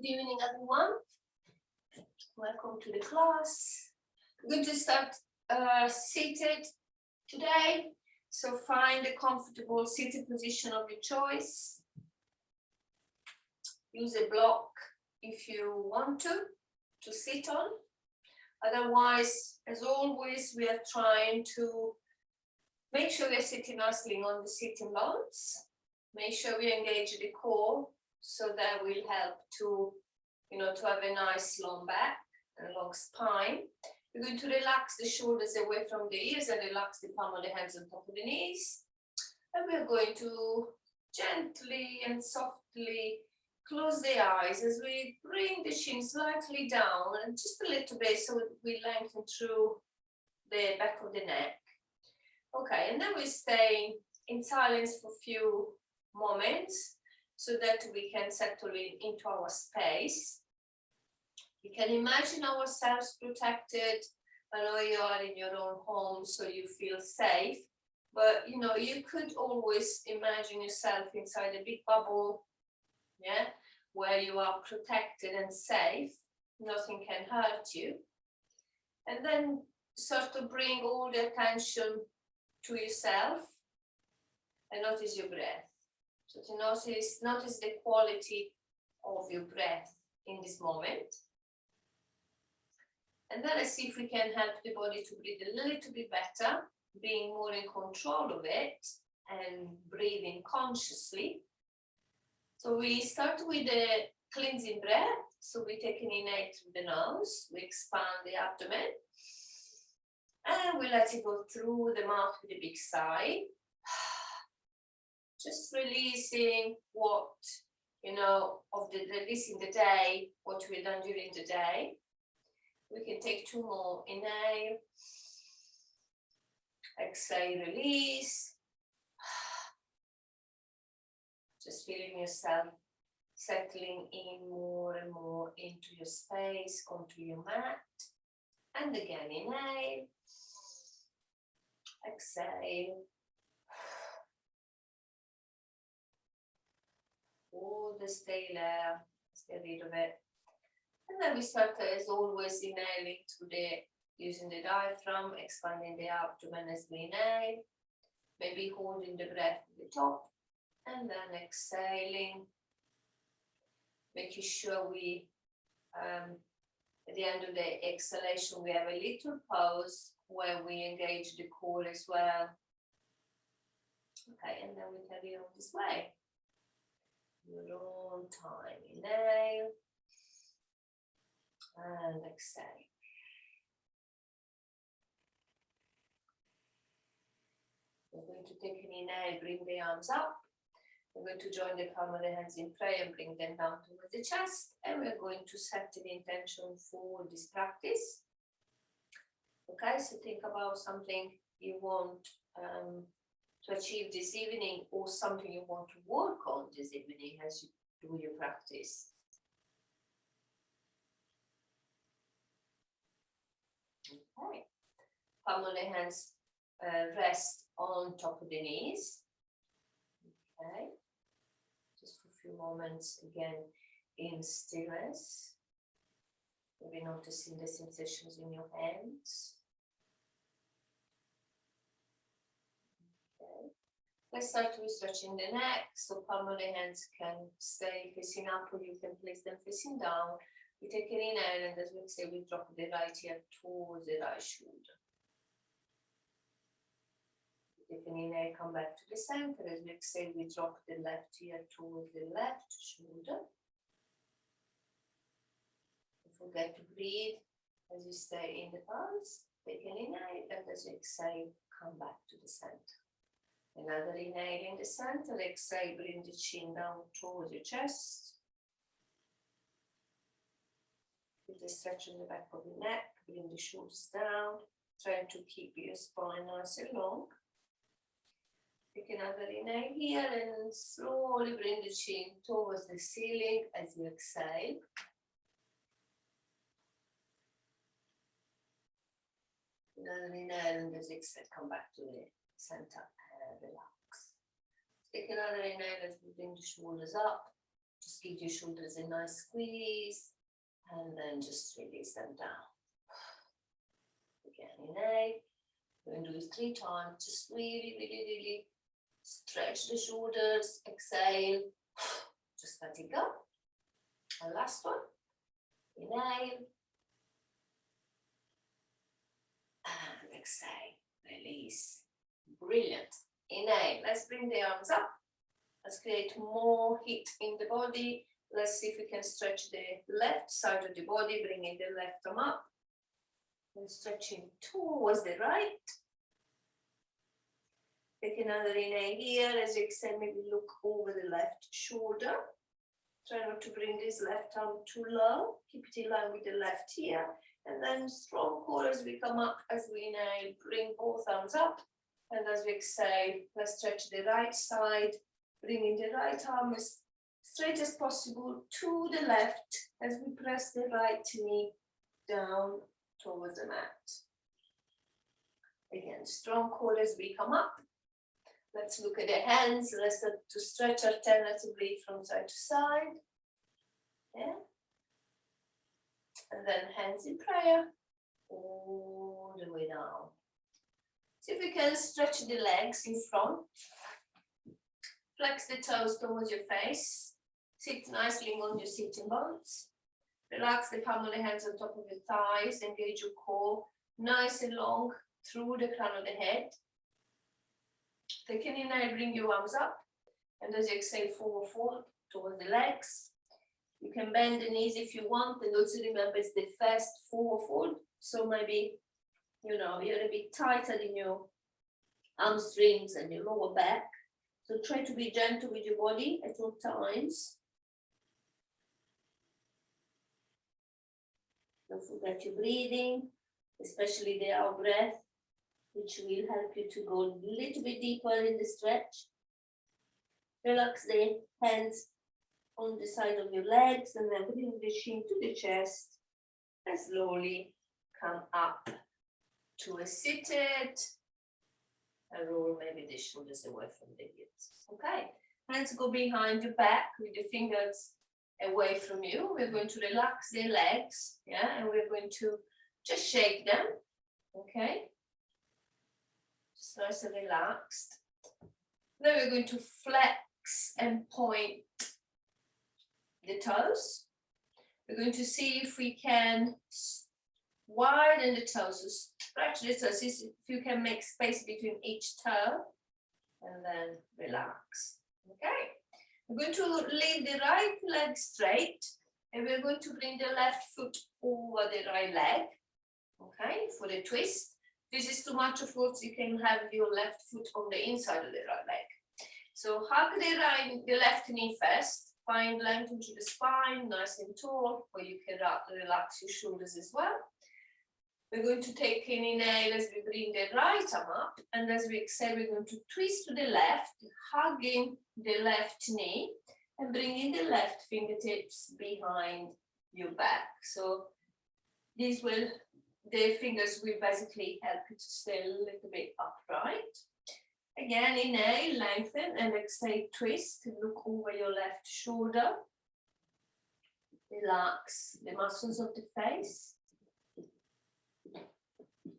Good evening, everyone. Welcome to the class. We're going to start seated today. So find a comfortable seated position of your choice. Use a block if you want to sit on. Otherwise, as always, we are trying to make sure we're sitting nicely on the sitting bones. Make sure we engage the core, so that will help to, to have a nice long back and a long spine. We're going to relax the shoulders away from the ears and relax the palm of the hands on top of the knees. And we're going to gently and softly close the eyes as we bring the chin slightly down and just a little bit so we lengthen through the back of the neck. Okay, and then we stay in silence for a few moments so that we can settle into our space. We can imagine ourselves protected. I know you are in your own home, so you feel safe, but you could always imagine yourself inside a big bubble, where you are protected and safe. Nothing can hurt you. And then sort of bring all the attention to yourself and notice your breath. So to notice the quality of your breath in this moment. And then let's see if we can help the body to breathe a little bit better, being more in control of it and breathing consciously. So we start with the cleansing breath. So we take an inhale through the nose, we expand the abdomen, and we let it go through the mouth with a big sigh. Just releasing what, releasing the day, what we've done during the day. We can take two more. Inhale. Exhale, release. Just feeling yourself settling in more and more into your space, onto your mat. And again, inhale. Exhale. All the stale air, let's get rid of it. And then we start, as always, inhaling using the diaphragm, expanding the abdomen as we inhale, maybe holding the breath at the top, and then exhaling, making sure we, at the end of the exhalation, we have a little pause where we engage the core as well. Okay, and then we carry on this way. Your own time. Inhale and exhale. We're going to take an inhale, bring the arms up. We're going to join the palm of the hands in prayer and bring them down towards the chest. And we're going to set an intention for this practice. Okay, so think about something you want to achieve this evening, or something you want to work on this evening as you do your practice. Okay, palm of the hands rest on top of the knees. Okay, just for a few moments again in stillness. Maybe noticing the sensations in your hands. Let's start with stretching the neck, so palm of the hands can stay facing up, or you can place them facing down. We take an inhale, and as we say, we drop the right ear towards the right shoulder. We take an inhale, come back to the center. As we exhale, we drop the left ear towards the left shoulder. Don't forget to breathe as you stay in the pulse. Take an inhale, and as you exhale, come back to the center. Another inhale in the center, exhale, bring the chin down towards your chest. With the stretch in the back of the neck, bring the shoulders down, trying to keep your spine nice and long. Take another inhale here and slowly bring the chin towards the ceiling as you exhale. Another inhale, and as you exhale, come back to the center. Relax. Take another inhale as we bring the shoulders up. Just give your shoulders a nice squeeze and then just release them down. Again, inhale. We're going to do it 3 times. Just really, really, really stretch the shoulders. Exhale. Just let it go. And last one. Inhale. And exhale. Release. Brilliant. Inhale. Let's bring the arms up. Let's create more heat in the body. Let's see if we can stretch the left side of the body, bringing the left arm up. And stretching towards the right. Take another inhale here. As you exhale, maybe look over the left shoulder. Try not to bring this left arm too low. Keep it in line with the left here. And then strong core as we come up. As we inhale, bring both arms up. And as we exhale, let's stretch the right side. Bringing the right arm as straight as possible to the left. As we press the right knee down towards the mat. Again, strong core as we come up. Let's look at the hands. Let's start to stretch alternatively from side to side. Yeah. And then hands in prayer. All the way down. See if we can stretch the legs in front. Flex the toes towards your face. Sit nicely on your sitting bones. Relax the palm of the hands on top of your thighs. Engage your core nice and long through the crown of the head. Take an inhale, bring your arms up. And as you exhale, forward fold towards the legs. You can bend the knees if you want. And also remember, it's the first forward fold. So maybe, you're a bit tighter in your hamstrings and your lower back. So try to be gentle with your body at all times. Don't forget your breathing, especially the out breath, which will help you to go a little bit deeper in the stretch. Relax the hands on the side of your legs and then bring the chin to the chest and slowly come up to a seated and roll maybe the shoulders away from the hips. Okay, hands go behind your back with the fingers away from you. We're going to relax the legs, and we're going to just shake them, okay? Just nice and relaxed. Then we're going to flex and point the toes. We're going to see if we can widen the toes, so stretch the toes, if you can make space between each toe, and then relax, okay? We're going to leave the right leg straight, and we're going to bring the left foot over the right leg, okay, for the twist. If this is too much of course, you can have your left foot on the inside of the right leg. So hug the left knee first, find length into the spine, nice and tall, where you can relax your shoulders as well. We're going to take an inhale as we bring the right arm up, and as we exhale, we're going to twist to the left, hugging the left knee, and bringing the left fingertips behind your back. So the fingers will basically help you to stay a little bit upright. Again, inhale, lengthen, and exhale, twist, look over your left shoulder. Relax the muscles of the face.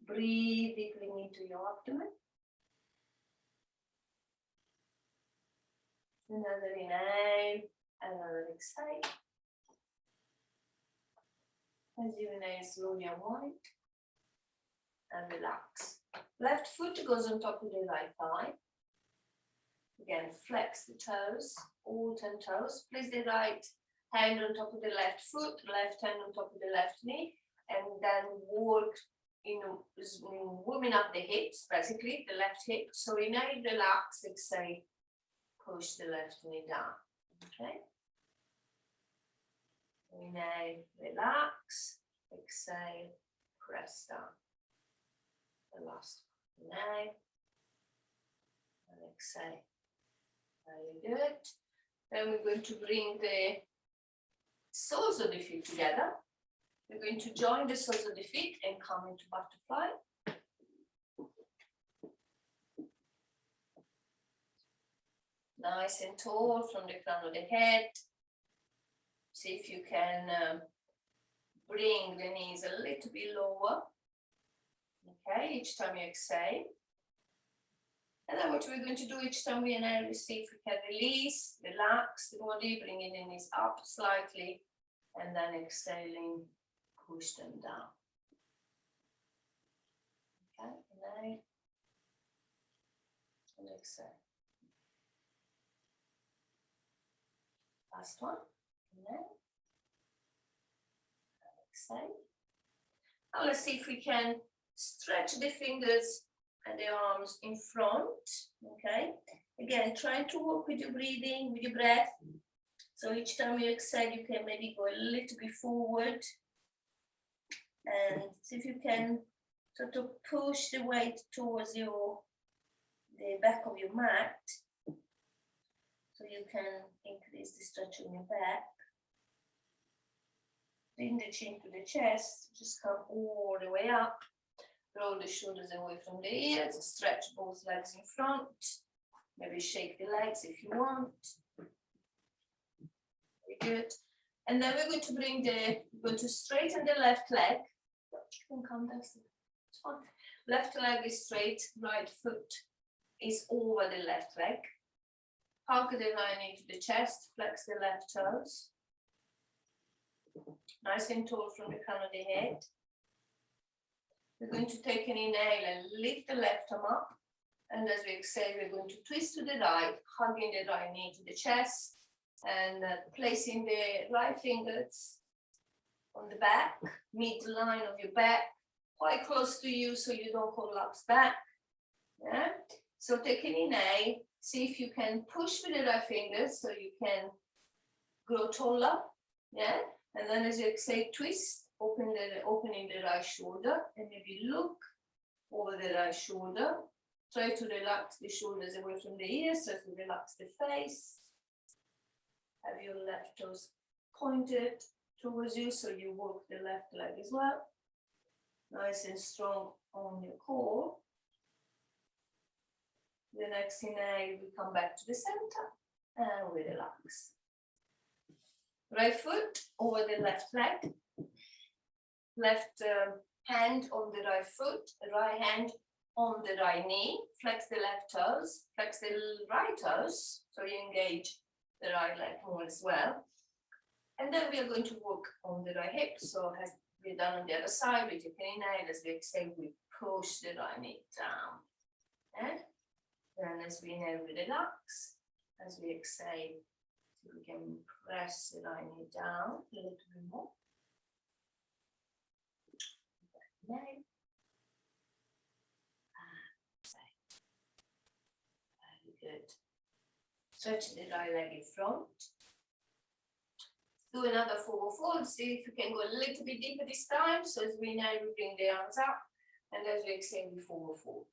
Breathe deeply into your abdomen. Another inhale, another exhale. As you inhale, slowly unwind and relax. Left foot goes on top of the right thigh. Again, flex the toes, all 10 toes. Place the right hand on top of the left foot, left hand on top of the left knee, and then work warming up the hips, basically the left hip. So inhale, relax, exhale, push the left knee down. Okay. Inhale, relax, exhale, press down. The last one. Inhale and exhale. Very good. Then we're going to bring the soles of the feet together. We're going to join the soles of the feet and come into butterfly. Nice and tall from the crown of the head See if you can bring the knees a little bit lower. Okay, each time you exhale. And then what we're going to do each time we inhale, we see if we can release, relax the body, bringing the knees up slightly, and then exhaling, push them down. Okay, inhale and exhale. Last one, inhale, exhale. Now let's see if we can stretch the fingers and the arms in front. Okay, again, trying to work with your breathing, with your breath. So each time you exhale, you can maybe go a little bit forward and see if you can sort of push the weight towards the back of your mat, so you can increase the stretch on your back. Bring the chin to the chest, just come all the way up. Roll the shoulders away from the ears, stretch both legs in front. Maybe shake the legs if you want. Very good. And then we're going to straighten the left leg. You can come down. It's fine. Left leg is straight, right foot is over the left leg. Hug the line into the chest, flex the left toes. Nice and tall from the crown of the head. We're going to take an inhale and lift the left arm up. And as we exhale, we're going to twist to the right, hugging the right knee to the chest and placing the right fingers on the back, midline of your back, quite close to you so you don't collapse back. Yeah. So take an inhale, see if you can push with the right fingers so you can grow taller. Yeah. And then as you exhale, twist, opening the right shoulder, and maybe look over the right shoulder. Try to relax the shoulders away from the ears, try to relax the face. Have your left toes pointed towards you, so you work the left leg as well. Nice and strong on your core. The next inhale, we come back to the center, and we relax. Right foot over the left leg. Left hand on the right foot, right hand on the right knee. Flex the left toes, flex the right toes, so you engage the right leg more as well. And then we are going to work on the right hip. So as we've done on the other side, we take an inhale, as we exhale, we push the right knee down. And then as we inhale, we relax. As we exhale, we can press the right knee down a little bit more. Very good. Stretch the right leg in front. Do another forward fold. See if you can go a little bit deeper this time. So as we inhale, we bring the arms up, and as we exhale, we forward fold.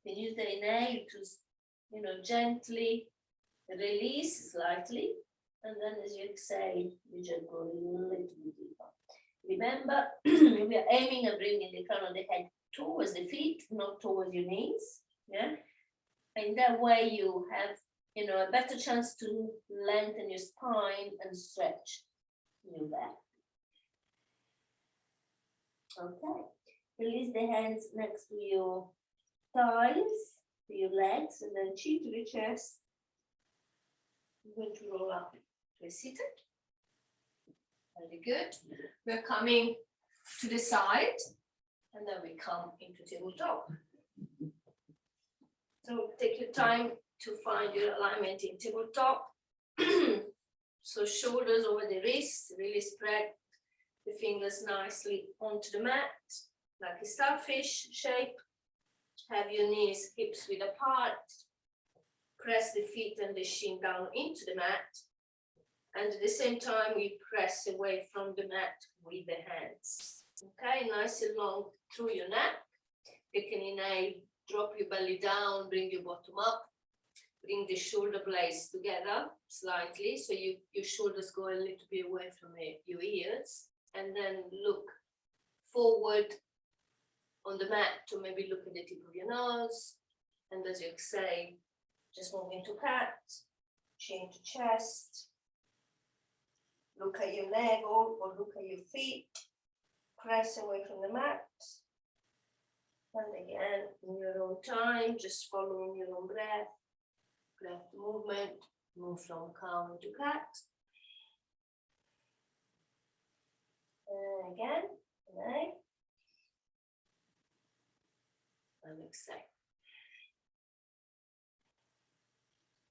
You use the inhale to, gently release slightly, and then as you exhale, you just go a little bit deeper. Remember, we are aiming at bringing the crown of the head towards the feet, not towards your knees. Yeah, and that way you have, a better chance to lengthen your spine and stretch your back. Okay, release the hands next to your thighs, to your legs, and then chin to the chest. I'm going to roll up to a seated. Very good. We're coming to the side, and then we come into tabletop. So take your time to find your alignment in tabletop. So shoulders over the wrists, really spread the fingers nicely onto the mat, like a starfish shape. Have your knees, hips width apart. Press the feet and the shin down into the mat. And at the same time, we press away from the mat with the hands. Okay, nice and long through your neck. You can inhale, drop your belly down, bring your bottom up. Bring the shoulder blades together slightly, so your shoulders go a little bit away from your ears. And then look forward on the mat to maybe look at the tip of your nose. And as you exhale, just move into cat, chin to chest. Look at your navel or look at your feet. Press away from the mat. And again, in your own time, just following your own breath. Breath movement. Move from calm to cat. And again, inhale. And exhale.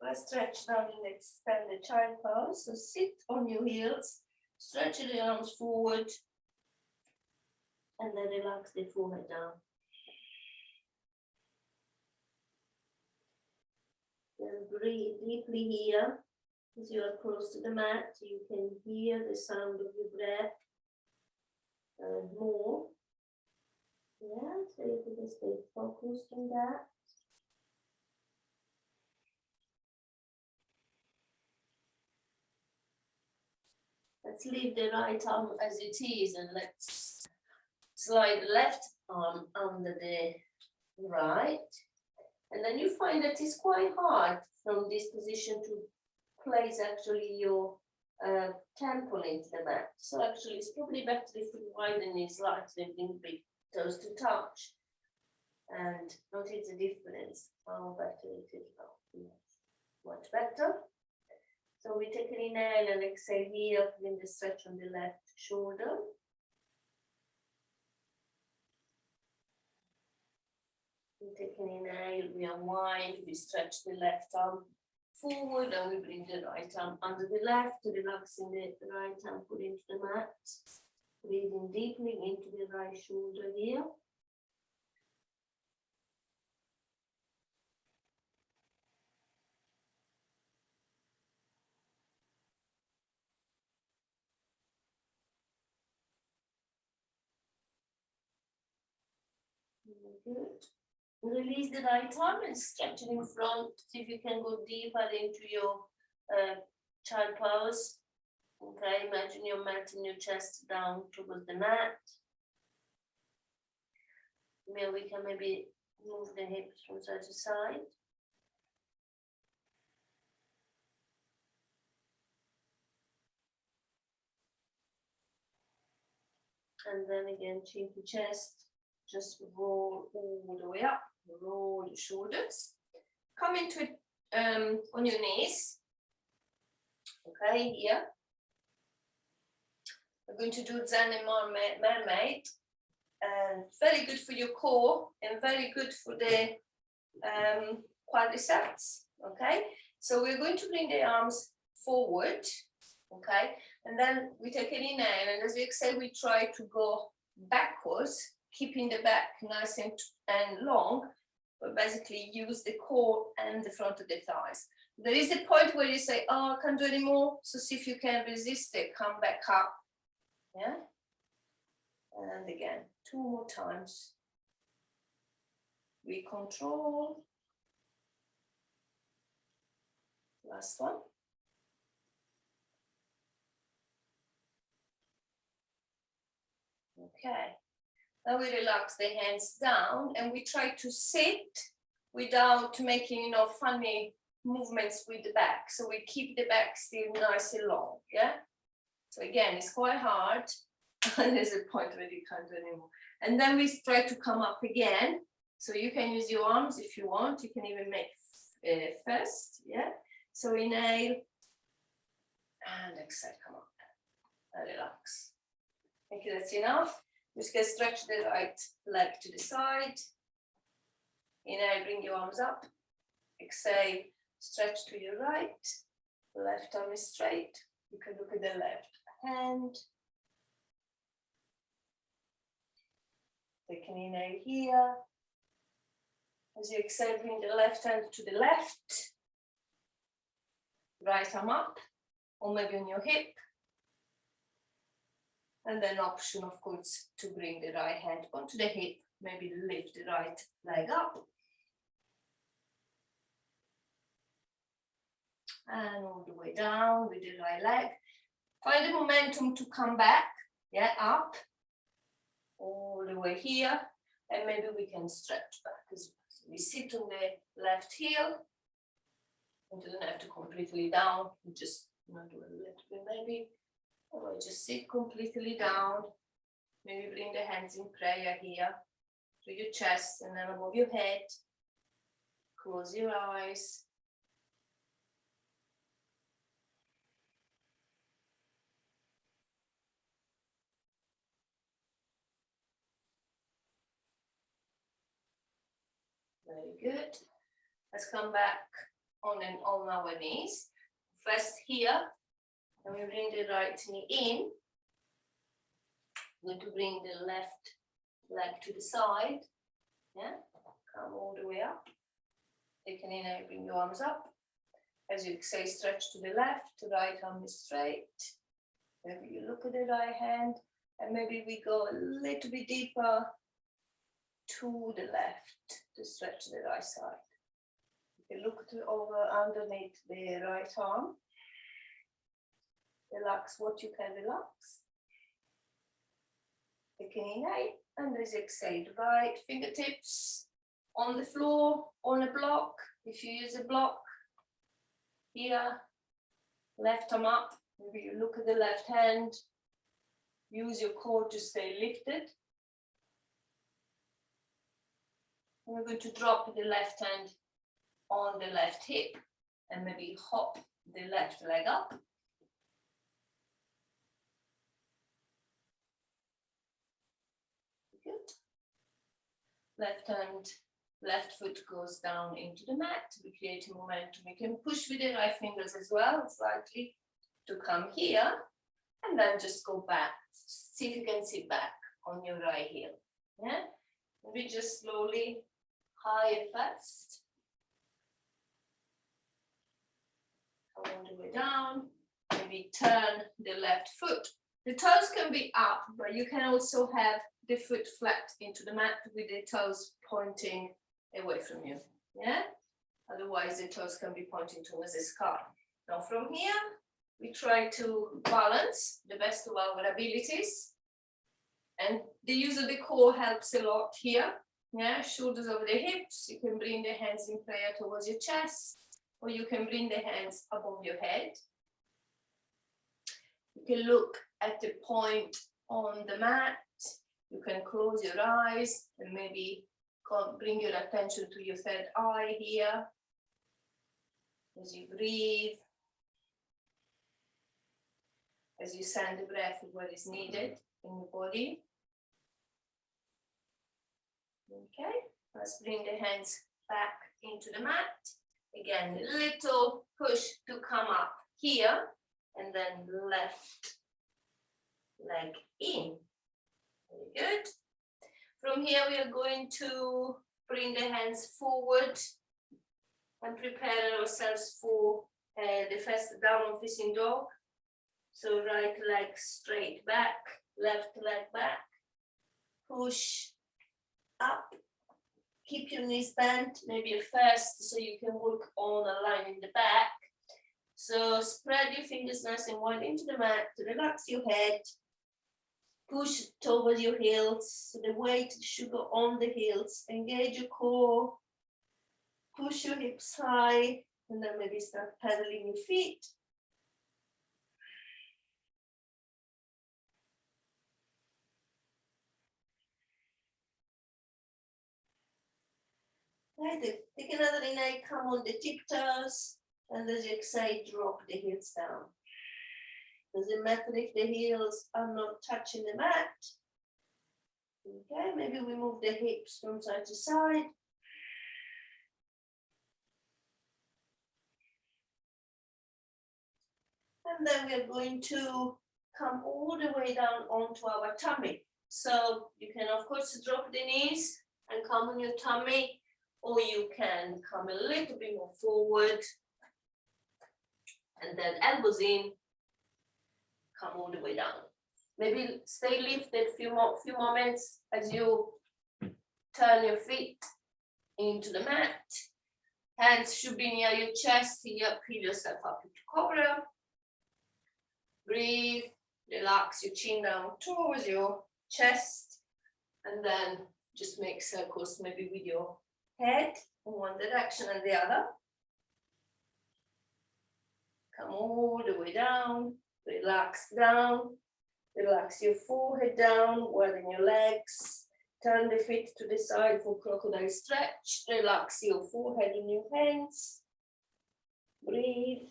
Let's stretch down and extend the child pose. So sit on your heels, stretch the arms forward, and then relax the forehead down. Then breathe deeply here. As you are close to the mat, you can hear the sound of your breath and more. Yeah, so you can just stay focused on that. Let's leave the right arm as it is and let's slide the left arm under the right. And then you find that it's quite hard from this position to place actually your temple into the mat. So actually it's probably better if you widen it slightly and bring big toes to touch. And notice the difference, how better it is now. Much better. So we take an inhale and exhale here, putting the stretch on the left shoulder. We take an inhale, we unwind, we stretch the left arm forward and we bring the right arm under the left, relaxing the right arm put into the mat. Breathing deeply into the right shoulder here. Good. Release the right arm and stretch it in front. See if you can go deeper into your child pose. Okay, imagine you're melting your chest down towards the mat. We can maybe move the hips from side to side. And then again, chin to chest. Just roll all the way up, roll the shoulders. Come into it on your knees. Okay, here. We're going to do Zen and Mermaid. And very good for your core and very good for the quadriceps. Okay, so we're going to bring the arms forward. Okay, and then we take an inhale, and as we exhale, we try to go backwards, keeping the back nice and long, but basically use the core and the front of the thighs. There is a point where you say, oh, I can't do anymore. So see if you can resist it, come back up. Yeah. And again, 2 more times. We control. Last one. Okay. Now we relax the hands down and we try to sit without making, funny movements with the back. So we keep the back still nice and long, yeah? So again, it's quite hard. And there's a point where you can't do anymore. And then we try to come up again. So you can use your arms if you want. You can even make first, yeah? So inhale and exhale, come up and relax. Thank you, that's enough. Just can stretch the right leg to the side. Inhale, bring your arms up. Exhale, stretch to your right. Left arm is straight. You can look at the left hand. Take an inhale here. As you exhale, bring the left hand to the left. Right arm up, or maybe on your hip. And then option, of course, to bring the right hand onto the hip, maybe lift the right leg up. And all the way down with the right leg. Find the momentum to come back, yeah, up. All the way here. And maybe we can stretch back as well. So we sit on the left heel. You don't have to completely down. You just do a little bit maybe. Or just sit completely down. Maybe bring the hands in prayer here to your chest and then above your head. Close your eyes. Very good. Let's come back on our knees. First here, and we bring the right knee in. We're going to bring the left leg to the side. Yeah, come all the way up. Take an inhale, bring your arms up. As you exhale, stretch to the left, right arm is straight. Maybe you look at the right hand, and maybe we go a little bit deeper to the left to stretch the right side. You can look over underneath the right arm. Relax what you can relax. Take an inhale, and as you exhale, right fingertips on the floor, on a block. If you use a block, here, left arm up. Maybe you look at the left hand. Use your core to stay lifted. And we're going to drop the left hand on the left hip and maybe hop the left leg up. Good. Left hand, left foot goes down into the mat. We create a momentum. We can push with the right fingers as well, slightly, to come here, and then just go back. See if you can sit back on your right heel. Yeah, maybe just slowly higher first. Come all the way down. Maybe turn the left foot. The toes can be up, but you can also have the foot flat into the mat with the toes pointing away from you. Yeah, otherwise the toes can be pointing towards the sky. Now from here, we try to balance the best of our abilities, and the use of the core helps a lot here. Yeah, shoulders over the hips. You can bring the hands in prayer towards your chest, or you can bring the hands above your head. You can look at the point on the mat. You can close your eyes and maybe bring your attention to your third eye here as you breathe. As you send the breath where is needed in the body. Okay, let's bring the hands back into the mat. Again, a little push to come up here, and then left leg in. Very good. From here, we are going to bring the hands forward and prepare ourselves for the first downward facing dog. So right leg straight back, left leg back, push up, keep your knees bent, maybe at first so you can work on a line in the back. So spread your fingers nice and wide into the mat to relax your head, push towards your heels, so the weight should go on the heels, engage your core, push your hips high, and then maybe start pedaling your feet. Right, take another inhale, come on the tiptoes, and as you exhale, drop the heels down. Doesn't matter if the heels are not touching the mat. Okay, maybe we move the hips from side to side. And then we are going to come all the way down onto our tummy. So you can, of course, drop the knees and come on your tummy, or you can come a little bit more forward and then elbows in, come all the way down. Maybe stay lifted a few moments as you turn your feet into the mat. Hands should be near your chest here, peel yourself up into cobra. Breathe, relax your chin down towards your chest, and then Just make circles maybe with your head in one direction and the other. Come all the way down, relax down, relax your forehead down, widen your legs, turn the feet to the side for crocodile stretch, relax your forehead in your hands, breathe.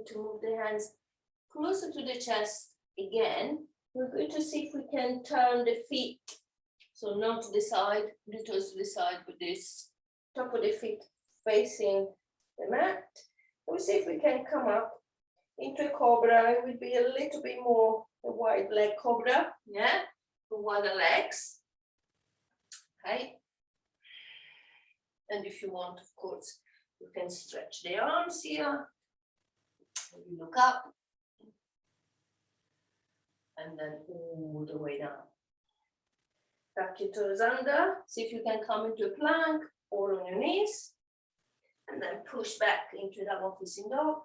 To move the hands closer to the chest again. We're going to see if we can turn the feet, so not to the side, the toes to the side, but this top of the feet facing the mat. We'll see if we can come up into a cobra. It will be a little bit more a wide leg cobra, yeah, wider legs. Okay. And if you want, of course, you can stretch the arms here. You look up and then all the way down. Tuck your toes under. See if you can come into a plank or on your knees. And then push back into downward facing dog.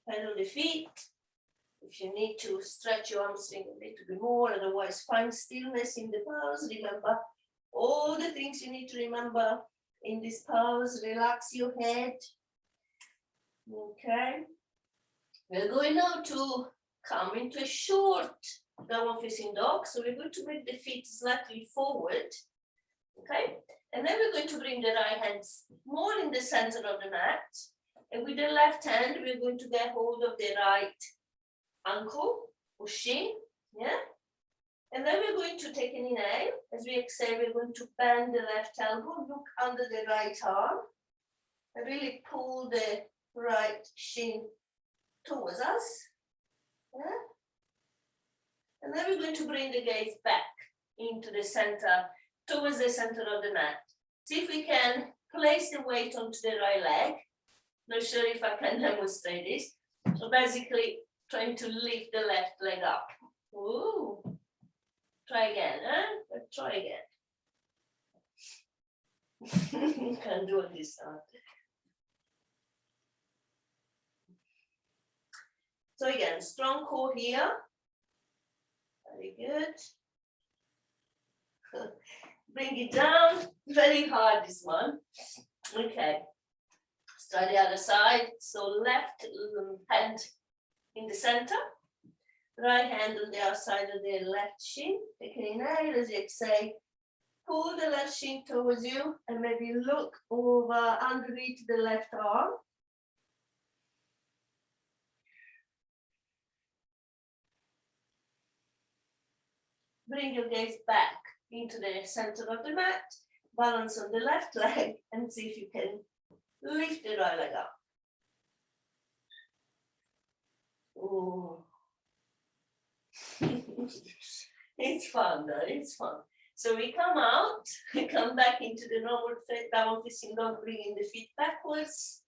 Pedal the feet. If you need to stretch your hamstring a little bit more, otherwise find stillness in the pose. Remember all the things you need to remember in this pose. Relax your head. Okay. We're going now to come into a short downward facing dog. So we're going to bring the feet slightly forward. Okay. And then we're going to bring the right hands more in the center of the mat. And with the left hand, we're going to get hold of the right ankle or shin. Yeah. And then we're going to take an inhale. As we exhale, we're going to bend the left elbow, look under the right arm, and really pull the right shin towards us. Yeah. And then we're going to bring the gaze back into the center, towards the center of the mat. See if we can place the weight onto the right leg. Not sure if I can demonstrate this. So basically, trying to lift the left leg up. Ooh. Try again, huh? Try again. Can't do it this time. So again, strong core here. Very good. Bring it down. Very hard, this one. Okay. Let's try the other side. So left hand in the center. Right hand on the outside of the left shin. Take an inhale as you exhale. Pull the left shin towards you and maybe look over underneath the left arm. Bring your gaze back into the center of the mat. Balance on the left leg and see if you can lift the right leg up. Ooh. It's fun though, it's fun. So we come out, we come back into the normal downward facing dog, bringing the feet backwards.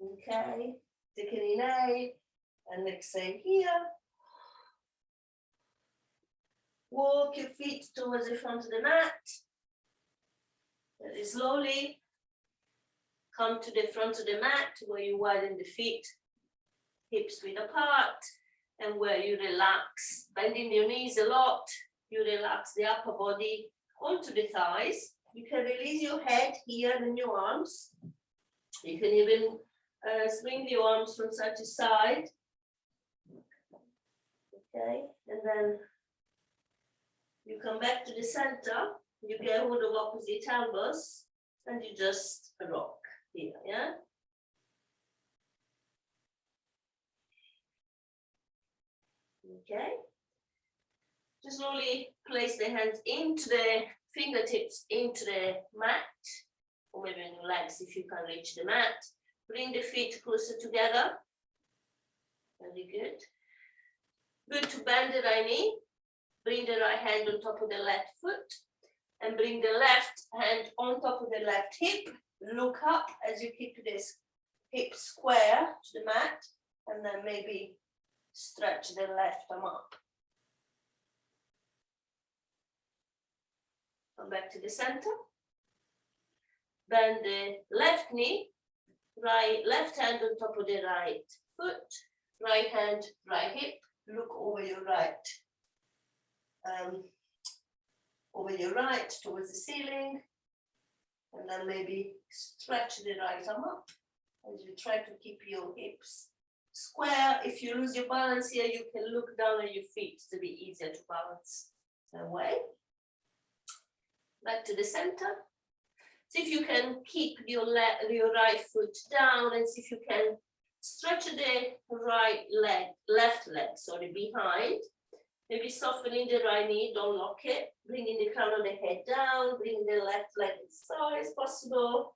Okay, take an inhale and exhale here. Walk your feet towards the front of the mat. Very slowly. Come to the front of the mat where you widen the feet, hips width apart, and where you relax, bending your knees a lot. You relax the upper body onto the thighs. You can release your head here and your arms. You can even swing your arms from side to side. Okay, and then you come back to the center. You get hold of opposite elbows, and you just rock here, yeah? Okay. Just slowly place the hands into the fingertips into the mat, or maybe on your legs if you can reach the mat. Bring the feet closer together. Very good. Good to bend the right knee. Bring the right hand on top of the left foot, and bring the left hand on top of the left hip. Look up as you keep this hip square to the mat, and then maybe stretch the left arm up. Come back to the center. Bend the left knee, left hand on top of the right foot, right hand, right hip. Look over your right towards the ceiling, and then maybe stretch the right arm up as you try to keep your hips square. If you lose your balance here, you can look down at your feet to be easier to balance away. Back to the center. See if you can keep your right foot down, and see if you can stretch the left leg, behind. Maybe softening the right knee, don't lock it. Bringing the crown of the head down, bring the left leg as far as possible.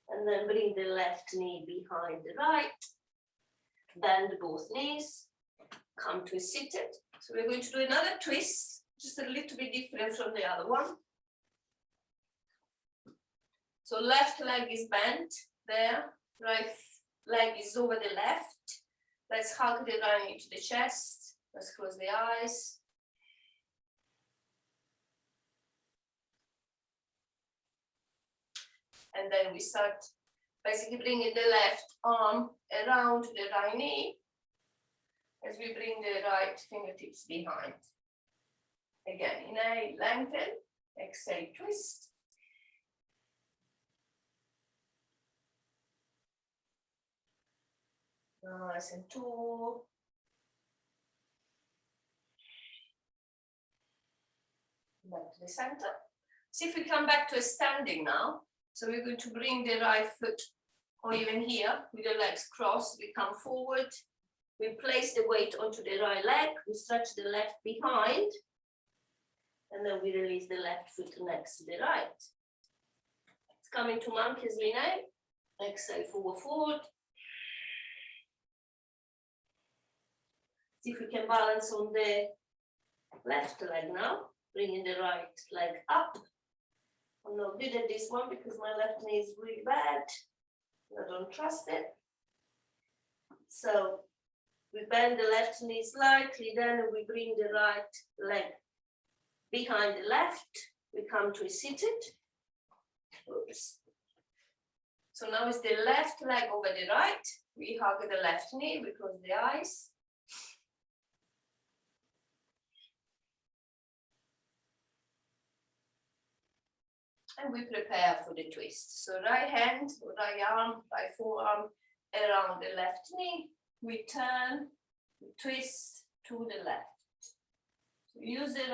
And then bring the left knee behind the right. Bend both knees. Come to a seated. So we're going to do another twist, just a little bit different from the other one. So left leg is bent there. Right leg is over the left. Let's hug the right knee to the chest. Let's close the eyes. And then we start basically bringing the left arm around the right knee as we bring the right fingertips behind. Again, inhale, lengthen, exhale, twist. Nice and tall. Back to the center. See if we come back to a standing now. So we're going to bring the right foot, or even here, with the legs crossed. We come forward. We place the weight onto the right leg. We stretch the left behind. And then we release the left foot next to the right. It's coming to monkey as we inhale. Exhale, forward, forward. See if we can balance on the left leg now, bringing the right leg up. I'm not good at this one because my left knee is really bad. I don't trust it. So we bend the left knee slightly, then we bring the right leg behind the left. We come to a seated. Oops. So now it's the left leg over the right. We hug the left knee, we close the eyes. And we prepare for the twist. So right hand, right arm, right forearm around the left knee. We turn, we twist to the left. So use the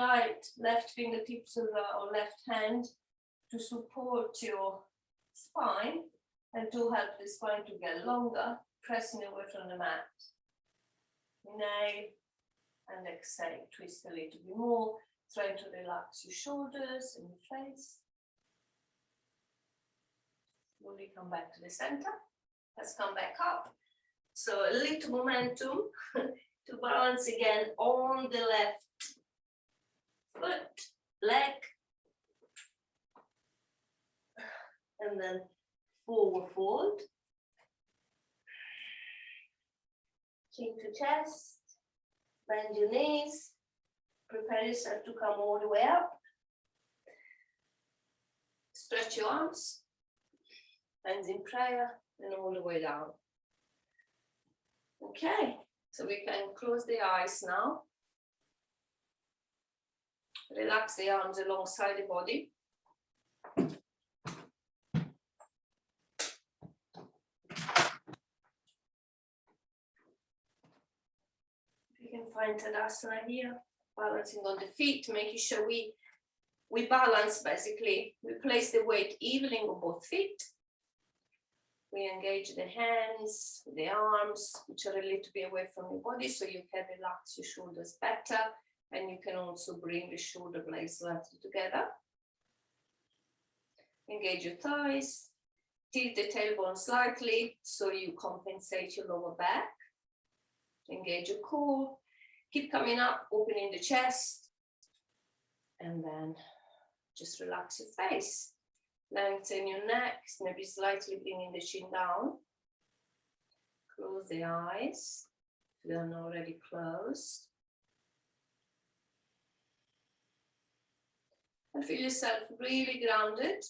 left fingertips or left hand to support your spine and to help the spine to get longer, pressing away from the mat. Inhale and exhale, twist a little bit more, trying to relax your shoulders and your face. Slowly come back to the center. Let's come back up. So a little momentum to balance again on the left foot, leg, and then forward fold. Chin to chest, bend your knees, prepare yourself to come all the way up. Stretch your arms. Hands in prayer and all the way down. Okay, so we can close the eyes now. Relax the arms alongside the body. You can find Tadasana here, balancing on the feet, making sure we balance basically. We place the weight evenly on both feet. We engage the hands, the arms, which are a little bit away from your body, so you can relax your shoulders better, and you can also bring the shoulder blades slightly together. Engage your thighs, tilt the tailbone slightly, so you compensate your lower back. Engage your core, keep coming up, opening the chest, and then just relax your face. Lengthen your neck, maybe slightly bringing the chin down. Close the eyes, if they're not already closed. And And feel yourself really grounded,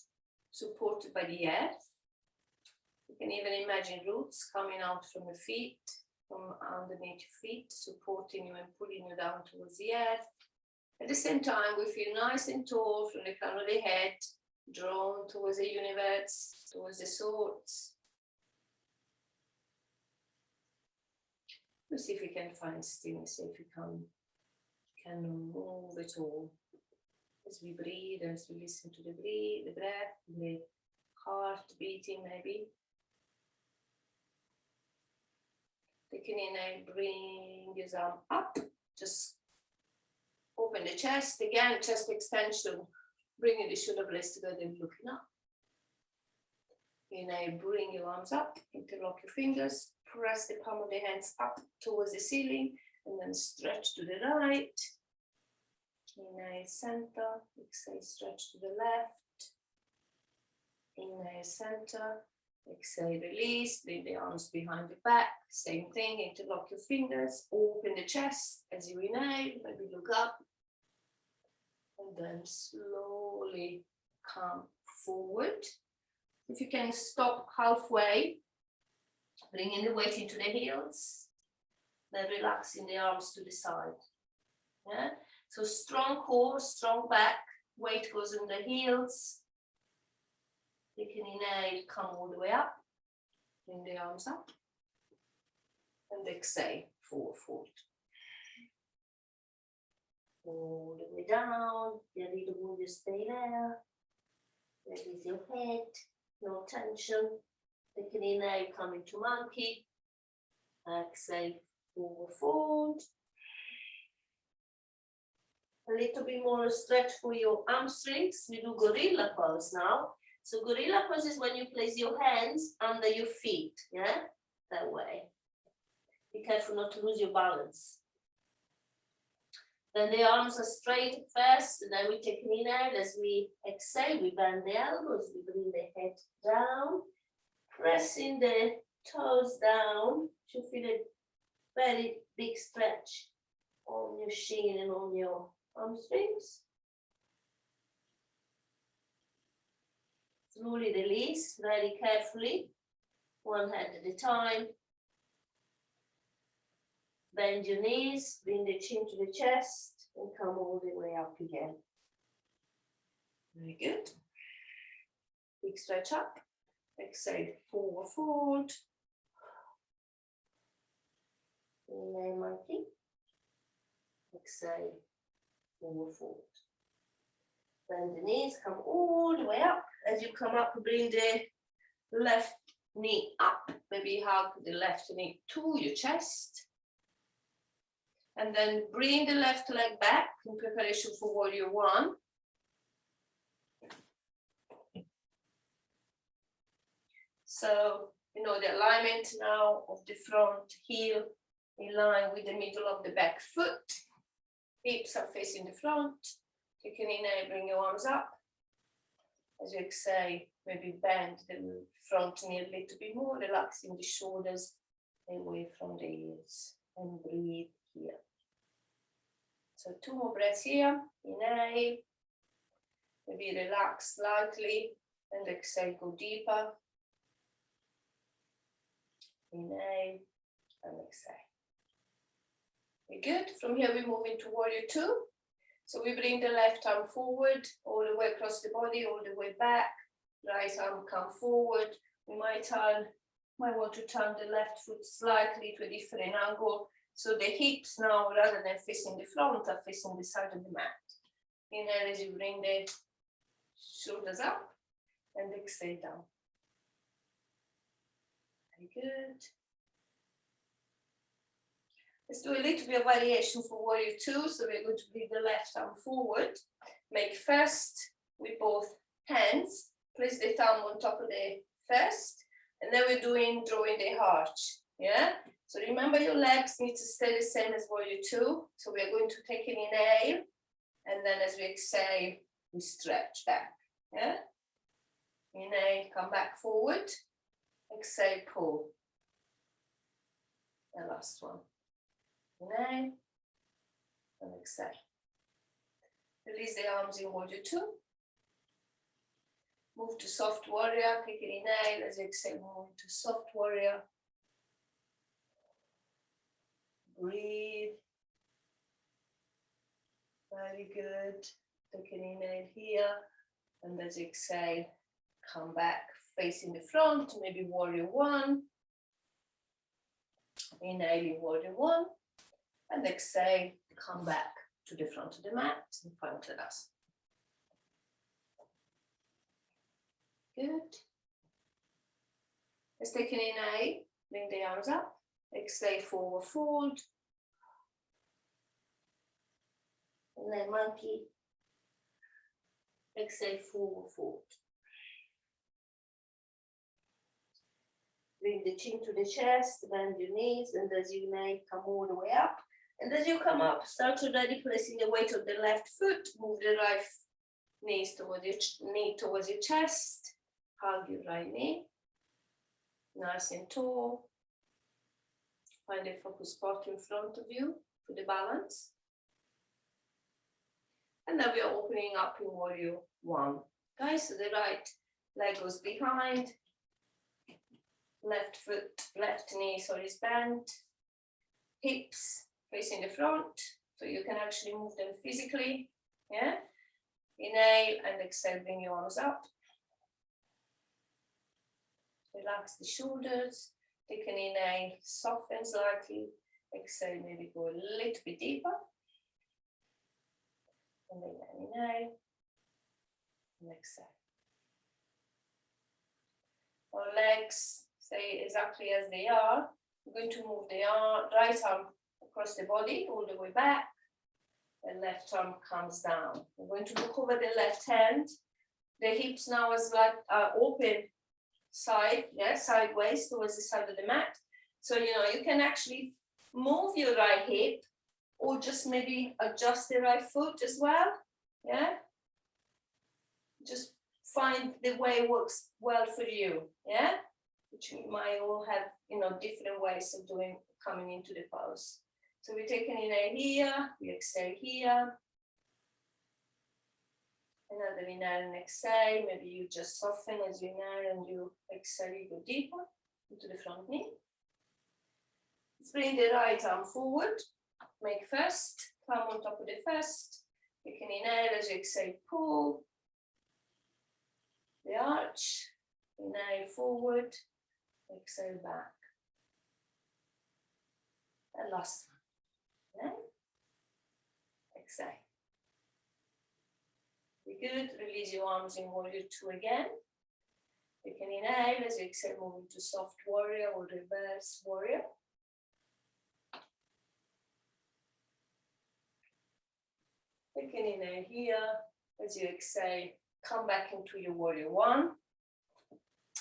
supported by the earth. You can even imagine roots coming out from the feet, from underneath your feet, supporting you and pulling you down towards the earth. At the same time, we feel nice and tall from the crown of the head, drawn towards the universe, towards the source. Let's see if we can find stillness, if we can move it all. As we breathe, as we listen to the breath, the heart beating maybe. Taking in and bring your arm up, just open the chest, again, chest extension, bringing the shoulder blades together and looking up. Inhale, bring your arms up, interlock your fingers, press the palm of the hands up towards the ceiling, and then stretch to the right. Inhale, center, exhale, stretch to the left. Inhale, center, exhale, release, bring the arms behind the back. Same thing, interlock your fingers, open the chest as you inhale, maybe look up. And then slowly come forward. If you can stop halfway, bringing the weight into the heels, then relaxing the arms to the side. Yeah? So strong core, strong back, weight goes on the heels. You can inhale, come all the way up, bring the arms up, and exhale, forward fold. All the way down, your little body just stay there. Release your head, no tension. Take an inhale, come into monkey. Exhale, forward fold. A little bit more stretch for your hamstrings. We do gorilla pose now. So gorilla pose is when you place your hands under your feet, yeah? That way. Be careful not to lose your balance. Then the arms are straight first, and then we take an inhale. As we exhale, we bend the elbows, we bring the head down, pressing the toes down to feel a very big stretch on your shin and on your hamstrings. Slowly release, very carefully, one hand at a time. Bend your knees, bring the chin to the chest, and come all the way up again. Very good. Big stretch up. Exhale, forward fold. Inhale, monkey. Exhale, forward fold. Bend the knees, come all the way up. As you come up, bring the left knee up. Maybe hug the left knee to your chest. And then bring the left leg back in preparation for warrior one. So, the alignment now of the front heel in line with the middle of the back foot. Hips are facing the front. You can inhale, bring your arms up. As you exhale, maybe bend the front knee a little bit more, relaxing the shoulders away from the ears. And breathe here. So 2 more breaths here. Inhale. Maybe relax slightly. And exhale, go deeper. Inhale and exhale. Very good. From here we move into warrior two. So we bring the left arm forward, all the way across the body, all the way back. Right arm come forward. We might want to turn the left foot slightly to a different angle. So the hips now, rather than facing the front, are facing the side of the mat. Inhale as you bring the shoulders up and exhale down. Very good. Let's do a little bit of variation for warrior two. So we're going to bring the left arm forward. Make first with both hands. Place the thumb on top of the first. And then we're drawing the arch. Yeah? So remember your legs need to stay the same as warrior two. So we're going to take an inhale. And then as we exhale, we stretch back. Yeah? Inhale, come back forward. Exhale, pull. The last one. Inhale and exhale. Release the arms in warrior two. Move to soft warrior, take an inhale as you exhale, move to soft warrior. Breathe. Very good. Take an inhale here, and as you exhale, come back facing the front, maybe warrior one. Inhaling warrior one, and exhale, come back to the front of the mat in front of us. Good. Let's take an inhale, bring the arms up, exhale, forward fold, and then monkey, exhale, forward fold. Bring the chin to the chest, bend your knees, and as you inhale, come all the way up. And as you come up, start already placing the weight of the left foot, move the right knee towards your chest. Hug your right knee, nice and tall. Find a focus spot in front of you for the balance. And then we are opening up in warrior one. Okay, so the right leg goes behind, left knee is bent, hips facing the front, so you can actually move them physically. Yeah, inhale and exhale, bring your arms up. Relax the shoulders, take an inhale, soften slightly, exhale, maybe go a little bit deeper. And then inhale, and exhale. Our legs stay exactly as they are. We're going to move the right arm across the body, all the way back. The left arm comes down. We're going to look over the left hand. The hips now are open side, sideways towards the side of the mat. So, you can actually move your right hip or just maybe adjust the right foot as well. Yeah. Just find the way works well for you. Yeah. Which we might all have, different ways of coming into the pose. So we take an inhale here, we exhale here. Another inhale and exhale. Maybe you just soften as you inhale and you exhale, you go deeper into the front knee. Let's bring the right arm forward. Make first, palm on top of the first. You can inhale as you exhale, pull the arch. Inhale forward, exhale back. And last one. Okay. Exhale. Be good. Release your arms in warrior two again. You can inhale as you exhale, move into soft warrior or reverse warrior. You can inhale here as you exhale, come back into your warrior one.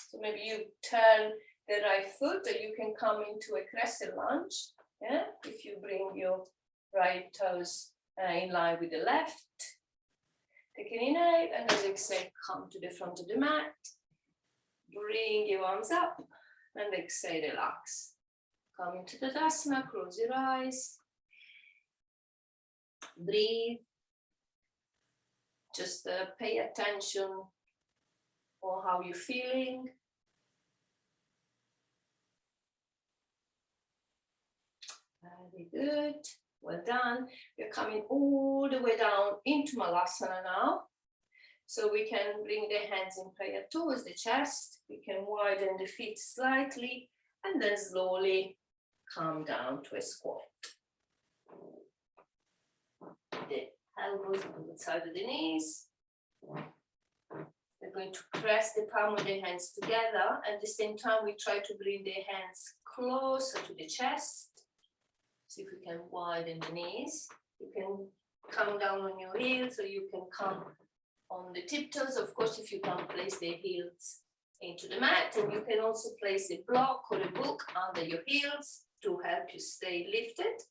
So maybe you turn the right foot, or you can come into a crescent lunge. Yeah, if you bring your right toes in line with the left. Take an inhale, and as you exhale, come to the front of the mat. Bring your arms up, and exhale, relax. Come into Tadasana, close your eyes. Breathe. Just pay attention on how you're feeling. Very good. Well done. We're coming all the way down into Malasana now. So we can bring the hands in prayer towards the chest. We can widen the feet slightly and then slowly come down to a squat. The elbows on the side of the knees. We're going to press the palm of the hands together. At the same time, we try to bring the hands closer to the chest. See if we can widen the knees. You can come down on your heels, or you can come on the tiptoes. Of course, if you can place the heels into the mat, and you can also place a block or a book under your heels to help you stay lifted.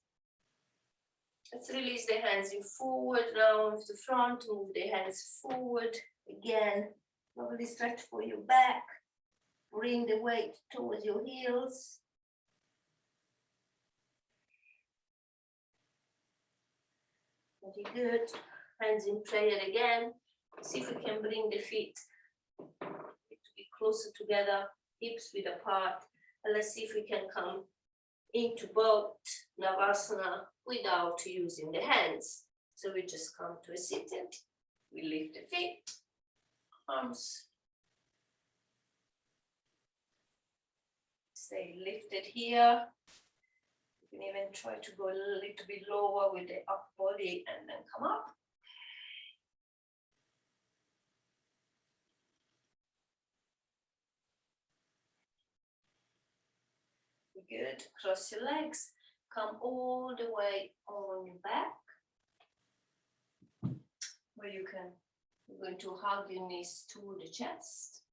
Let's release the hands in forward, round the front, move the hands forward. Again, lovely stretch for your back. Bring the weight towards your heels. Very good. Hands in prayer again. See if we can bring the feet to be closer together, hips width apart. And let's see if we can come into both Navasana without using the hands. So we just come to a seated. We lift the feet, arms. Stay lifted here. You can even try to go a little bit lower with the upper body and then come up. Good. Cross your legs. Come all the way on your back. Where you can, you're going to hug your knees to the chest.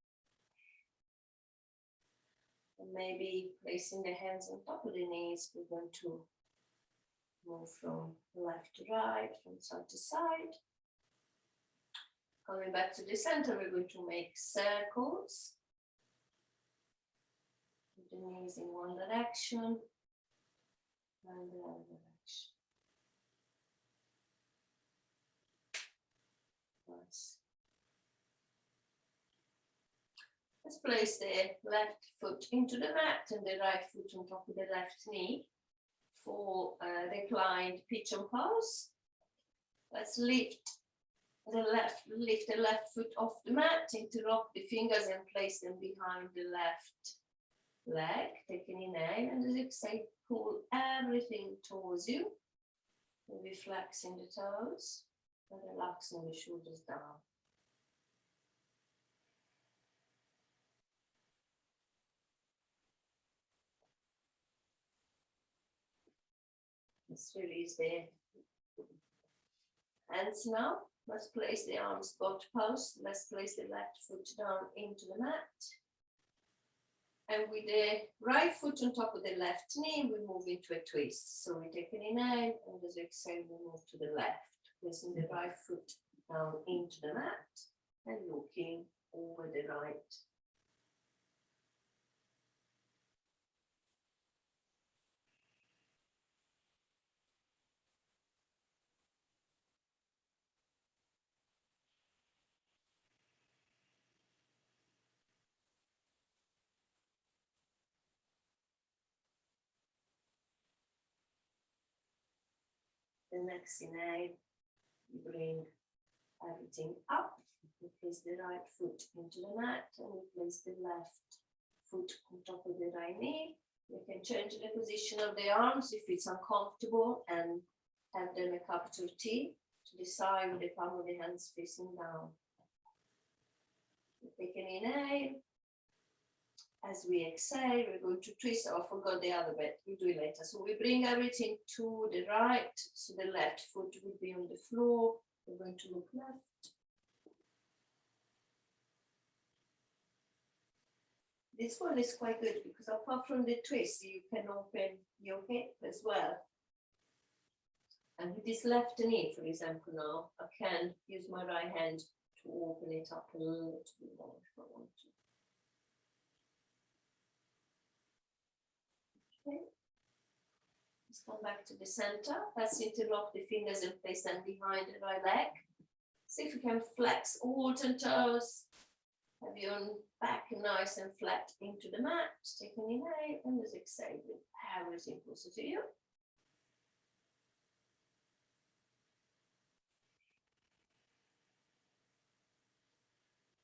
And maybe placing the hands on top of the knees, we're going to move from left to right, from side to side. Coming back to the center, we're going to make circles. The knees in one direction and the other direction. Nice. Let's place the left foot into the mat and the right foot on top of the left knee for reclined pigeon pose. Let's lift the left foot off the mat, interlock the fingers and place them behind the left leg, taking inhale, and as you exhale, pull everything towards you. Maybe flexing the toes and relaxing the shoulders down. Let's release the hands now. Let's place the arms both post. Let's place the left foot down into the mat. And with the right foot on top of the left knee, we move into a twist. So we take an inhale, and as we exhale, we move to the left, placing the right foot down into the mat and looking over the right. The next inhale, we bring everything up. We place the right foot into the mat and we place the left foot on top of the right knee. We can change the position of the arms if it's uncomfortable and have them a capital T to the side with the palm of the hands facing down. We take an inhale. As we exhale, we're going to twist. Oh, I forgot the other bit. We'll do it later. So we bring everything to the right. So the left foot will be on the floor. We're going to look left. This one is quite good because apart from the twist, you can open your hip as well. And with this left knee, for example, now, I can use my right hand to open it up a little bit more if I want to. Okay. Let's come back to the center. Let's interlock the fingers and place them behind the right leg. See if you can flex all 10 toes. Have your back nice and flat into the mat. Take an inhale and just exhale with everything closer to you.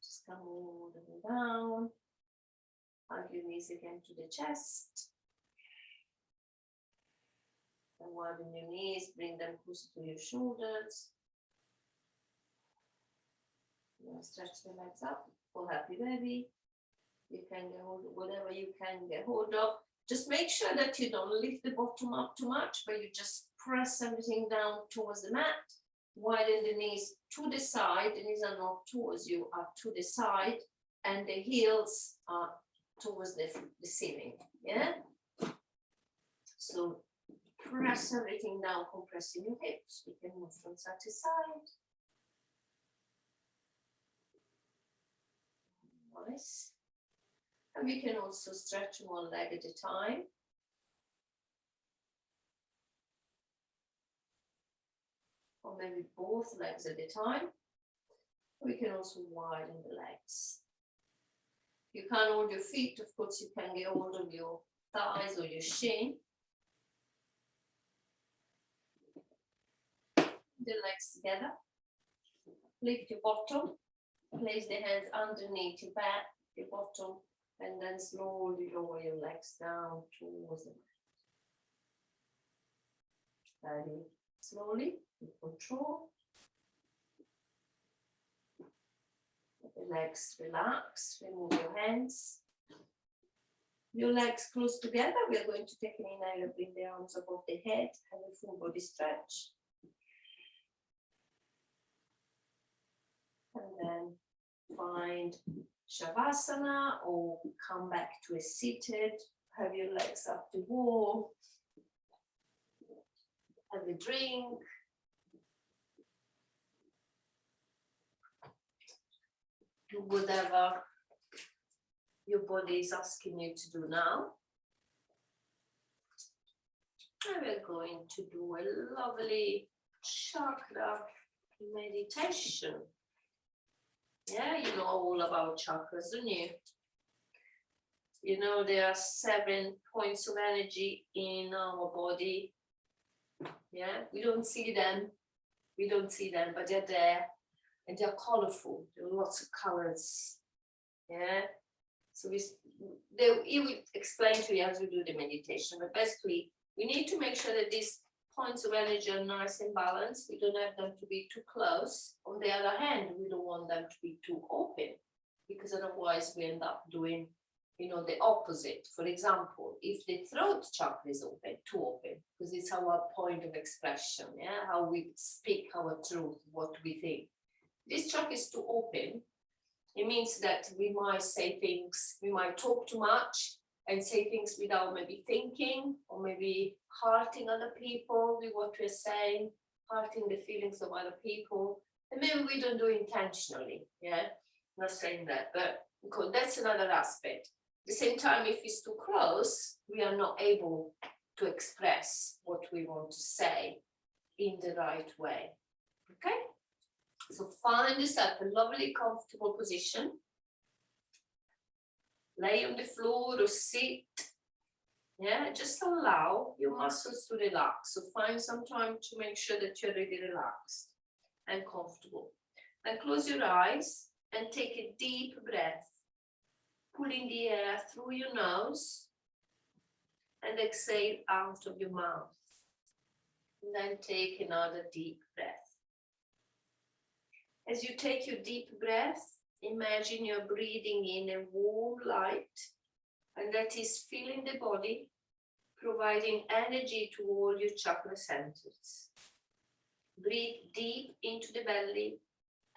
Just come all the way down. Hug your knees again to the chest. And widen your knees, bring them closer to your shoulders. Stretch the legs up for happy baby. You can get hold of whatever you can get hold of. Just make sure that you don't lift the bottom up too much, but you just press everything down towards the mat. Widen the knees to the side. The knees are not towards you, are to the side, and the heels are towards the ceiling. Yeah. So press everything down, compressing your hips. We can move from side to side. Nice. And we can also stretch one leg at a time. or maybe both legs at a time. We can also widen the legs. You can't hold your feet, of course, you can get hold of your thighs or your shin. The legs together. Lift your bottom. Place the hands underneath your back, your bottom, and then slowly lower your legs down towards the mat. Very slowly, with control. The legs relax, remove your hands. Your legs close together. We are going to take an inhale, bring the arms above the head, and a full body stretch. And then find Shavasana or come back to a seated. Have your legs up the wall. Have a drink. Do whatever your body is asking you to do now. And we're going to do a lovely chakra meditation. Yeah, you know all about chakras, don't you? You know there are 7 points of energy in our body. Yeah, we don't see them, but they're there and they're colorful. There are lots of colors. Yeah, so he will explain to you as we do the meditation, but basically we need to make sure that these points of energy are nice and balanced. We don't have them to be too close. On the other hand, we don't want them to be too open, because otherwise we end up doing, you know, the opposite. For example, if the throat chakra is open, too open, because it's our point of expression, yeah, how we speak our truth, what we think. This chakra is too open. It means that we might say things, we might talk too much and say things without maybe thinking, or maybe hurting other people with what we're saying, hurting the feelings of other people. And maybe we don't do it intentionally, yeah? I'm not saying that, but because that's another aspect. At the same time, if it's too close, we are not able to express what we want to say in the right way, okay? So find yourself a lovely, comfortable position. Lay on the floor or sit. Yeah, just allow your muscles to relax. So find some time to make sure that you're really relaxed and comfortable. Then close your eyes and take a deep breath. Pulling the air through your nose and exhale out of your mouth. And then take another deep breath. As you take your deep breath, imagine you're breathing in a warm light, and that is filling the body, providing energy to all your chakra centers. Breathe deep into the belly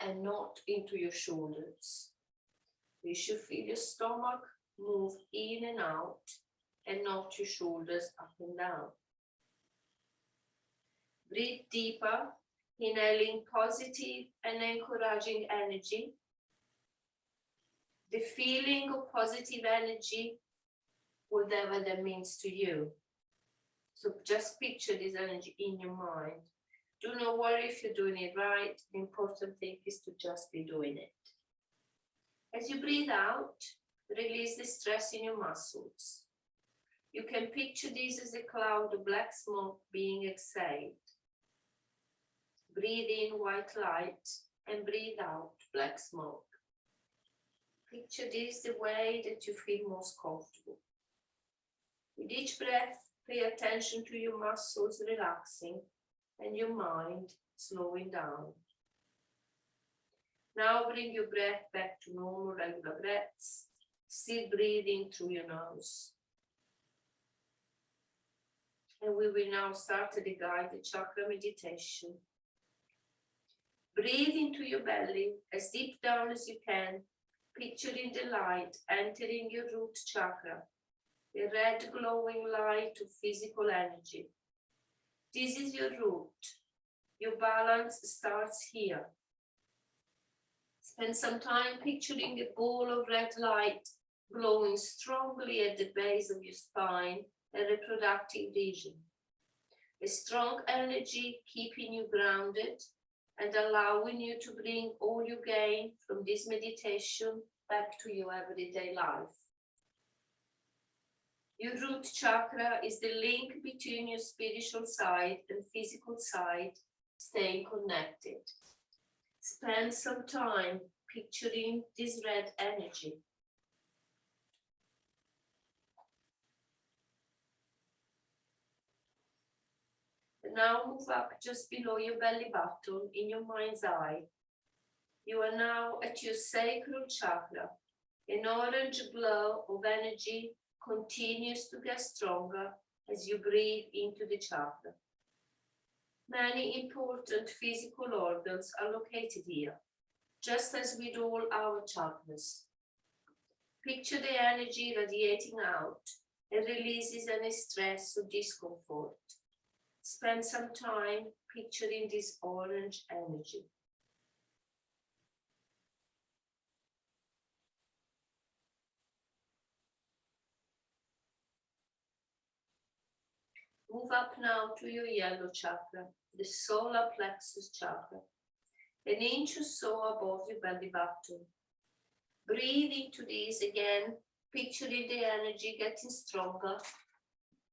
and not into your shoulders. You should feel your stomach move in and out and not your shoulders up and down. Breathe deeper, inhaling positive and encouraging energy. The feeling of positive energy, whatever that means to you. So just picture this energy in your mind. Do not worry if you're doing it right. The important thing is to just be doing it. As you breathe out, release the stress in your muscles. You can picture this as a cloud of black smoke being exhaled. Breathe in white light and breathe out black smoke. Picture this the way that you feel most comfortable. With each breath, pay attention to your muscles relaxing and your mind slowing down. Now bring your breath back to normal regular breaths, still breathing through your nose. And we will now start the guided chakra meditation. Breathe into your belly as deep down as you can, picturing the light entering your root chakra, the red glowing light of physical energy. This is your root. Your balance starts here. Spend some time picturing a ball of red light glowing strongly at the base of your spine and reproductive region. A strong energy keeping you grounded and allowing you to bring all you gain from this meditation back to your everyday life. Your root chakra is the link between your spiritual side and physical side, staying connected. Spend some time picturing this red energy. And now move up just below your belly button in your mind's eye. You are now at your Sacral Chakra. An orange glow of energy continues to get stronger as you breathe into the chakra. Many important physical organs are located here, just as with all our chakras. Picture the energy radiating out and releases any stress or discomfort. Spend some time picturing this orange energy. Move up now to your yellow chakra, the solar plexus chakra, an inch or so above your belly button. Breathe into this again, picturing the energy getting stronger,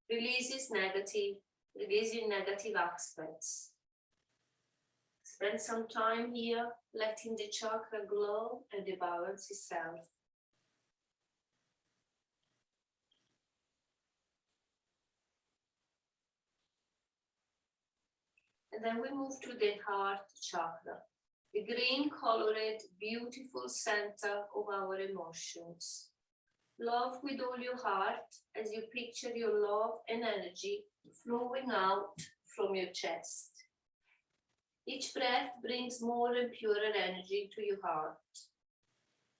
releasing negative aspects. Spend some time here, letting the chakra glow and balance itself. And then we move to the heart chakra, the green colored, beautiful center of our emotions. Love with all your heart as you picture your love and energy flowing out from your chest. Each breath brings more and purer energy to your heart.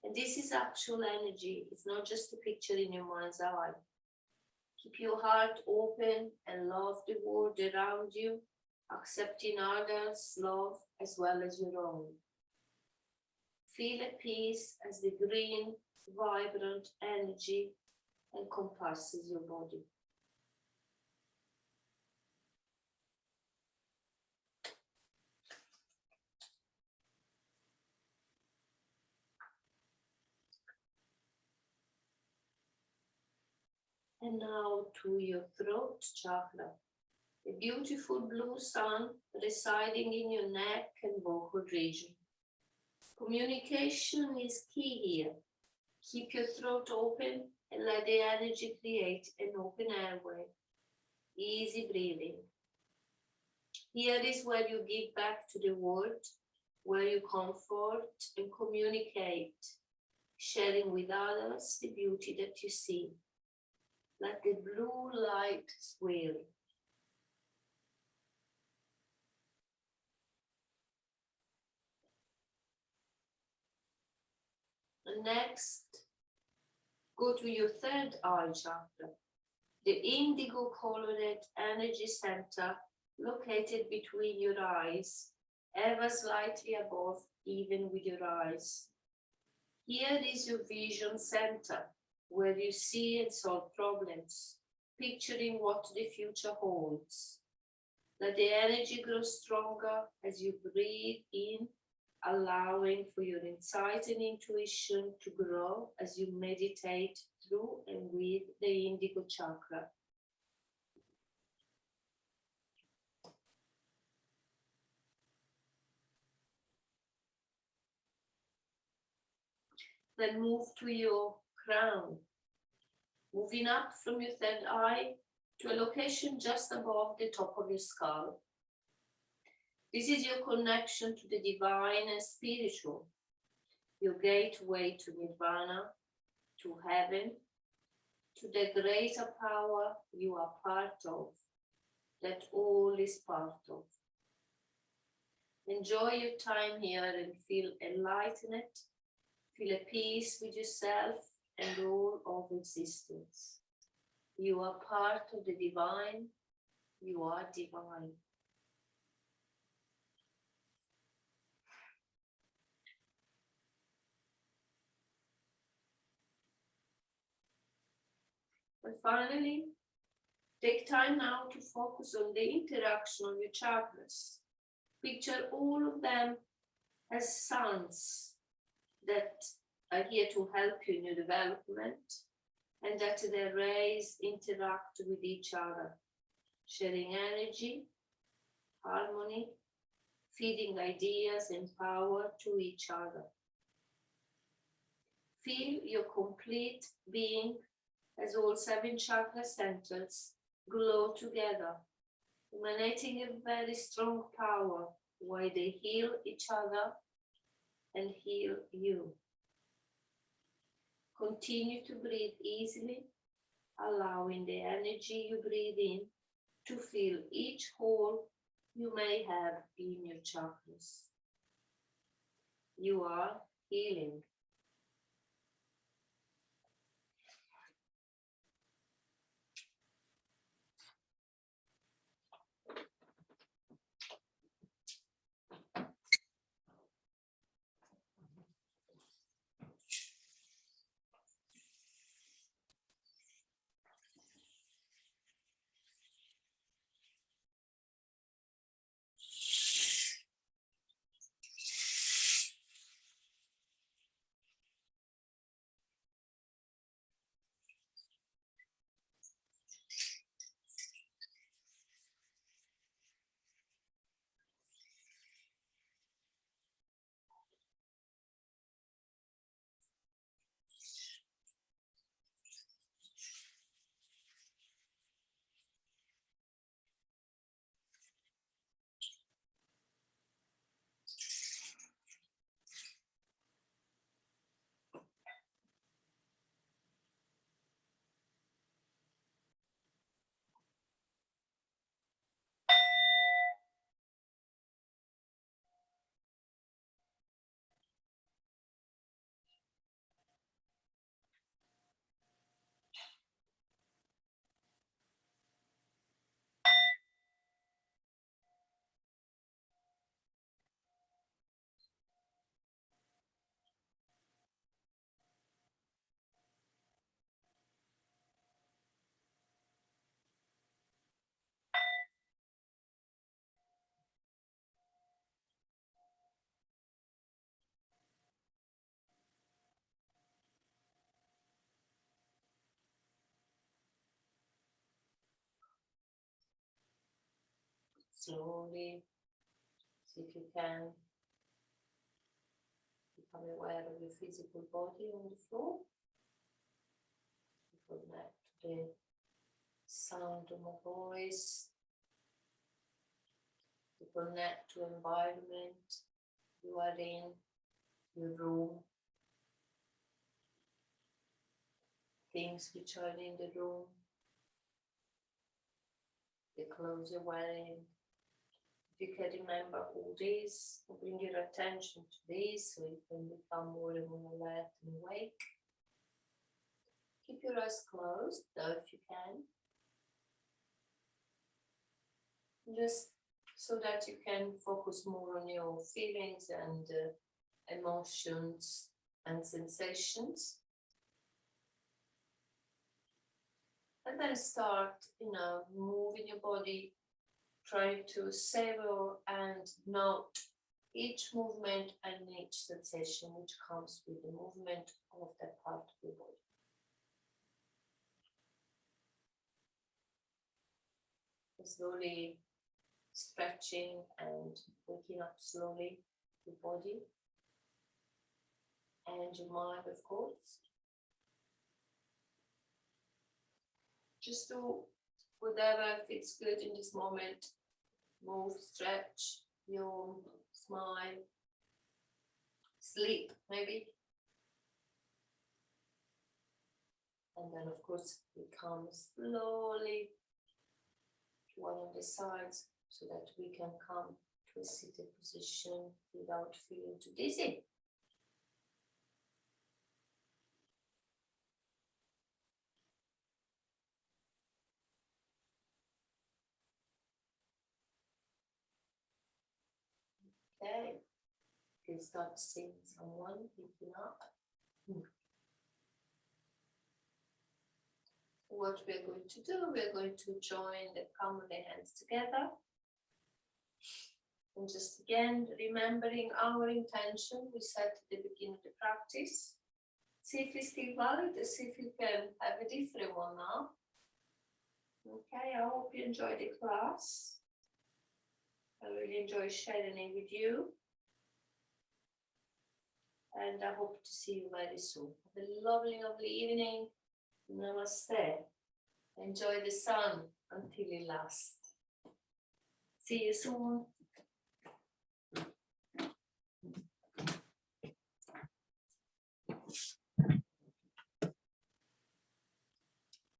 And this is actual energy. It's not just a picture in your mind's eye. Keep your heart open and love the world around you, accepting others' love as well as your own. Feel at peace as the green, vibrant energy encompasses your body. And now to your throat chakra, a beautiful blue sun residing in your neck and vocal region. Communication is key here. Keep your throat open and let the energy create an open airway. Easy breathing. Here is where you give back to the world, where you comfort and communicate, sharing with others the beauty that you see. Let the blue light swirl. And next, go to your third eye chakra, the indigo colored energy center located between your eyes, ever slightly above, even with your eyes. Here is your vision center, where you see and solve problems, picturing what the future holds. Let the energy grow stronger as you breathe in, allowing for your insight and intuition to grow as you meditate through and with the indigo chakra. Then move to your crown, moving up from your third eye to a location just above the top of your skull. This is your connection to the divine and spiritual, your gateway to nirvana, to heaven, to the greater power you are part of, that all is part of. Enjoy your time here and feel enlightened, feel at peace with yourself and all of existence. You are part of the divine, you are divine. And finally, Take time now to focus on the interaction of your chakras. Picture all of them as sons that are here to help you in your development, and that their rays interact with each other, sharing energy, harmony, feeding ideas and power to each other. Feel your complete being as all 7 chakra centers glow together, emanating a very strong power while they heal each other and heal you. Continue to breathe easily, allowing the energy you breathe in to fill each hole you may have in your chakras. You are healing. Slowly, see if you can become aware of your physical body on the floor. Connect to the sound of my voice. To connect to environment you are in, your room, things which are in the room, the clothes you're wearing. If you can remember all these, bring your attention to these so you can become more and more alert and awake. Keep your eyes closed, though, if you can. Just so that you can focus more on your feelings and emotions and sensations. And then start, moving your body, trying to savor and note each movement and each sensation which comes with the movement of that part of your body. Slowly stretching and waking up slowly your body and your mind, of course. Just do whatever feels good in this moment. Move, stretch, yawn, smile, sleep maybe. And then, of course, we come slowly to one of the sides so that we can come to a seated position without feeling too dizzy. Okay, you can start seeing someone picking up. What we're going to do, we're going to join the palm of the hands together. And just again, remembering our intention we set at the beginning of the practice. See if it's still valid, see if you can have a different one now. Okay, I hope you enjoyed the class. I really enjoy sharing it with you. And I hope to see you very soon. Have a lovely, lovely evening. Namaste. Enjoy the sun until it lasts. See you soon.